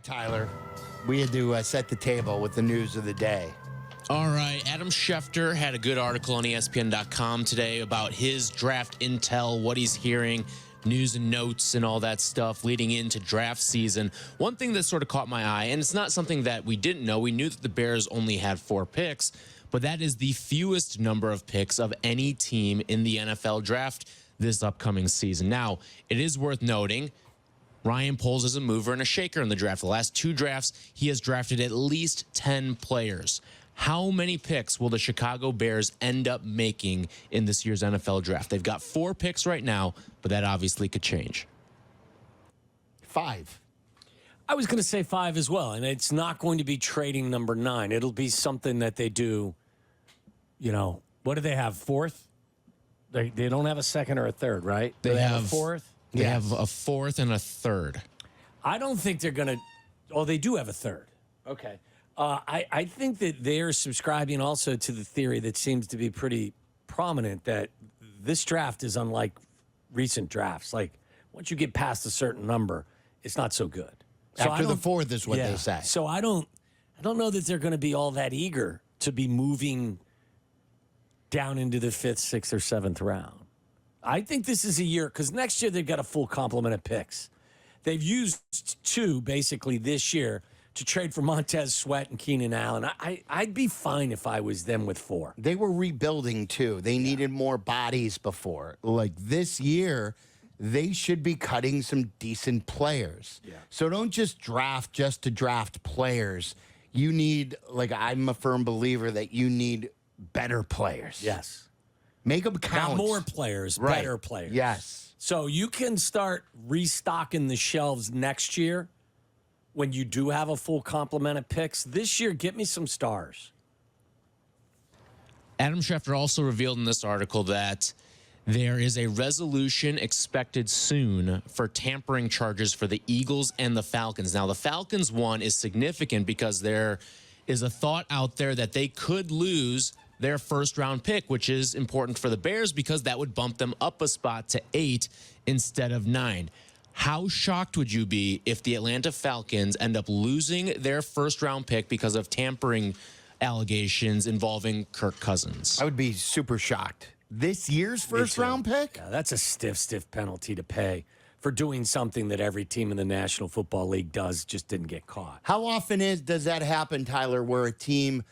right, Tyler. We had to set the table with the news of the day. All right. Adam Schefter had a good article on ESPN.com today about his draft intel, what he's hearing, news and notes and all that stuff leading into draft season. One thing that sort of caught my eye, and it's not something that we didn't know. We knew that the Bears only had 4 picks, but that is the fewest number of picks of any team in the NFL draft this upcoming season. Now, it is worth noting Ryan Poles is a mover and a shaker in the draft. The last 2 drafts, he has drafted at least 10 players. How many picks will the Chicago Bears end up making in this year's NFL draft? They've got 4 picks right now, but that obviously could change. 5. I was going to say 5 as well, and it's not going to be trading number 9. It'll be something that they do, what do they have, 4th? They don't have a 2nd or a 3rd, right? They have a 4th? They have a 4th and a 3rd. I don't think they're going to. Oh, they do have a 3rd. Okay. I think that they're subscribing also to the theory that seems to be pretty prominent that this draft is unlike recent drafts. Like, once you get past a certain number, it's not so good. So After the 4th is what they say. So I don't know that they're going to be all that eager to be moving down into the 5th, 6th, or 7th round. I think this is a year, because next year they've got a full complement of picks. They've used 2 basically this year to trade for Montez Sweat and Keenan Allen. I'd be fine if I was them with 4. They were rebuilding, too. They needed more bodies before. Like, this year, they should be cutting some decent players. Yeah. So don't just draft just to draft players. You need, I'm a firm believer that you need better players. Yes. Make them count. Not more players, right. Better players. Yes. So you can start restocking the shelves next year when you do have a full complement of picks. This year, get me some stars. Adam Schefter also revealed in this article that there is a resolution expected soon for tampering charges for the Eagles and the Falcons. Now, the Falcons one is significant because there is a thought out there that they could lose their 1st-round pick, which is important for the Bears because that would bump them up a spot to 8 instead of 9. How shocked would you be if the Atlanta Falcons end up losing their 1st-round pick because of tampering allegations involving Kirk Cousins? I would be super shocked. This year's 1st-round pick? Yeah, that's a stiff penalty to pay for doing something that every team in the National Football League does, just didn't get caught. How often does that happen, Tyler, where a team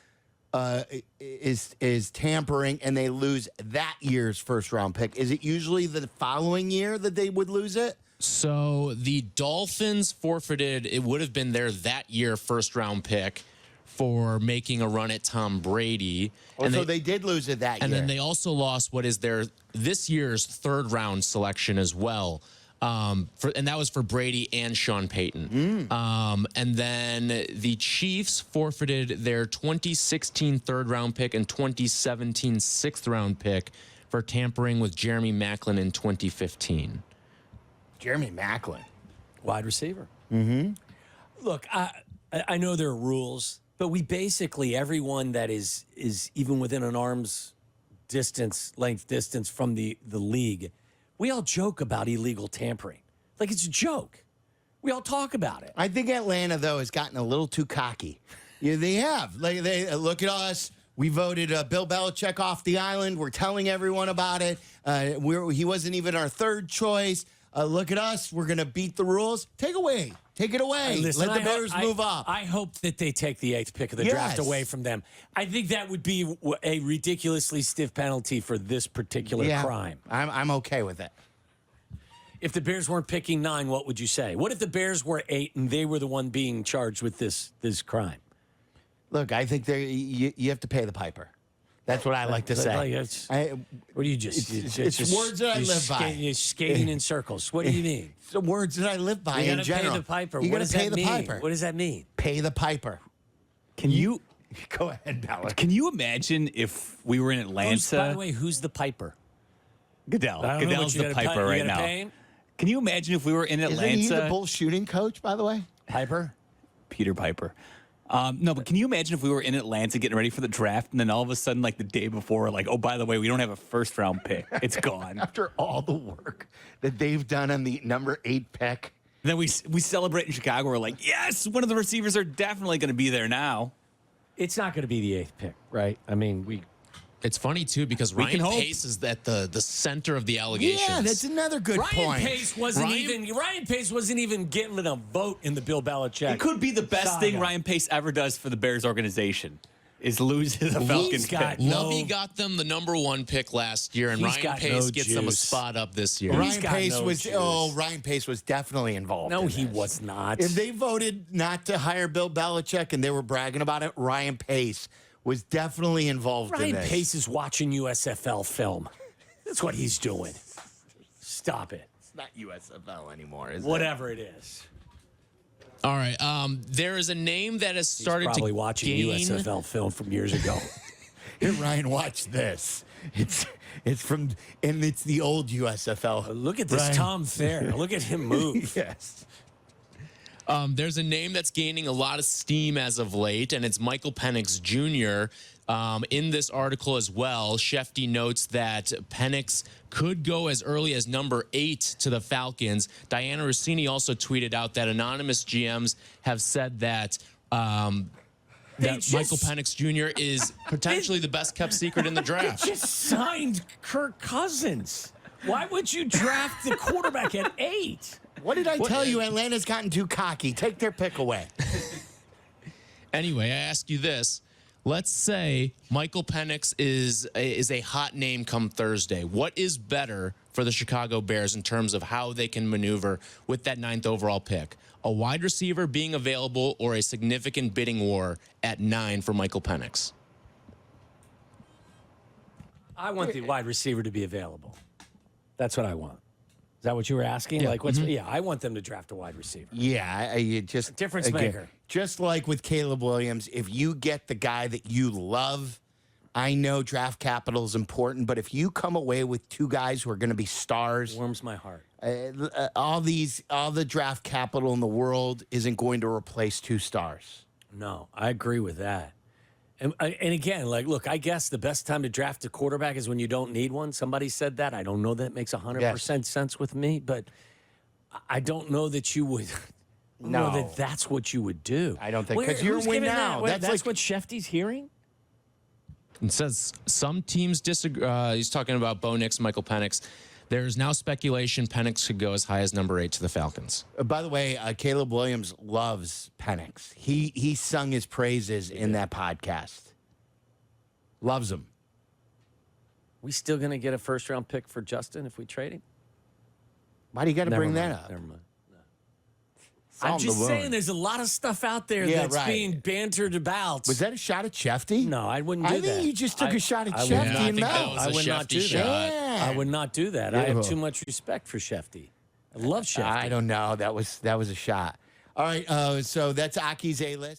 is tampering and they lose that year's 1st-round pick? Is it usually the following year that they would lose it? So the Dolphins forfeited, it would have been their that year 1st-round pick for making a run at Tom Brady. Oh, and so they did lose it that year. And then they also lost what is their this year's 3rd-round selection as well. And that was for Brady and Sean Payton. And then the Chiefs forfeited their 2016 3rd-round pick and 2017 6th-round pick for tampering with Jeremy Maclin in 2015. Jeremy Maclin. Wide receiver. Mm-hmm. Look, I know there are rules, but we basically, everyone that is even within an arm's length distance from the league, we all joke about illegal tampering. Like, it's a joke. We all talk about it. I think Atlanta, though, has gotten a little too cocky. Yeah, they have. They look at us. We voted Bill Belichick off the island. We're telling everyone about it. He wasn't even our 3rd choice. Look at us. We're going to beat the rules. Take it away. Listen, Let the Bears move up. I hope that they take the 8th pick of the draft away from them. I think that would be a ridiculously stiff penalty for this particular crime. I'm okay with it. If the Bears weren't picking 9, what would you say? What if the Bears were 8 and they were the one being charged with this crime? Look, I think you have to pay the piper. That's what I like to say. What do you just? It's words that I live by. You're skating in circles. What do you mean? It's the words that I live by in general. Pay the piper. You What does pay that the mean? piper. What does that mean? Pay the piper. Can you go ahead, Ballard? Can you imagine if we were in Atlanta? By the way, who's the piper? Goodell. Goodell's the piper right now. Can you imagine if we were in Atlanta? Isn't he the bull shooting coach, by the way? Piper? Peter Piper. No, but can you imagine if we were in Atlanta getting ready for the draft and then all of a sudden, like the day before, like, oh, by the way, we don't have a 1st-round pick. It's gone. After all the work that they've done on the number 8 pick, Then we celebrate in Chicago. We're like, yes, one of the receivers are definitely going to be there now. It's not going to be the 8th pick, right? I mean, It's funny too because We can Ryan hope. Pace is at the center of the allegations. Yeah, that's another good Ryan point. Pace wasn't even getting a vote in the Bill Belichick. It could be the best saga. thing Ryan Pace ever does for the Bears organization is lose to the Falcons got pick. Lovey got them the #1 pick last year, and He's Ryan got Pace no gets them a juice. spot up this year. He's Ryan got Pace no was juice. Ryan Pace was definitely involved. No, in he this. was not. If they voted not to hire Bill Belichick and they were bragging about it, Ryan Pace was definitely involved in Ryan this. Pace is watching USFL film. That's what he's doing. Stop it. It's not USFL anymore, is Whatever it is. All right. There is a name that has He's started probably to watching gain. USFL film from years ago. it? Here, Ryan, watch this. It's from and it's the old USFL. Look at this Ryan. Tom Thayer. Look at him move. Yes. There's a name that's gaining a lot of steam as of late, and it's Michael Penix Jr. In this article as well, Shefty notes that Penix could go as early as number 8 to the Falcons. Diana Rossini also tweeted out that anonymous GMs have said that Michael Penix Jr. is potentially the best kept secret in the draft. Just signed Kirk Cousins. Why would you draft the quarterback at 8? What did I tell you? Atlanta's gotten too cocky. Take their pick away. Anyway, I ask you this. Let's say Michael Penix is a hot name come Thursday. What is better for the Chicago Bears in terms of how they can maneuver with that 9th overall pick? A wide receiver being available or a significant bidding war at 9 for Michael Penix? I want the wide receiver to be available. That's what I want. Is that what you were asking? Like, I want them to draft a wide receiver. Yeah, you just Difference again, maker. Just like with Caleb Williams, if you get the guy that you love, I know draft capital is important, but if you come away with 2 guys who are going to be stars, Warms my heart. all the draft capital in the world isn't going to replace 2 stars. No, I agree with that. And again, like, look, I guess the best time to draft a quarterback is when you don't need one. Somebody said that. I don't know that makes 100% sense with me, but I don't know that you would. No. know that that's what you would do. I don't think, 'cause you're who's win giving now. That? That's That's like- what Shefty's hearing. It says some teams disagree. He's talking about Bo Nix, Michael Penix. There is now speculation Penix could go as high as number 8 to the Falcons. By the way, Caleb Williams loves Penix. He sung his praises in that podcast. Loves him. We still going to get a first-round pick for Justin if we trade him? Why do you got to Never bring mind. that up? Never mind. Solve I'm the just wound. saying there's a lot of stuff out there Yeah, that's right. being bantered about. Was that a shot at Shefty? No, I wouldn't do I that. think you just took a shot at I would Shefty not- I and think that Mel. was I a would not Shefty do shot. that. Yeah. I would not do that. I Yeah. have too much respect for Shefty. I love Shefty. I don't know. That was a shot. All right. So that's Aki's A list.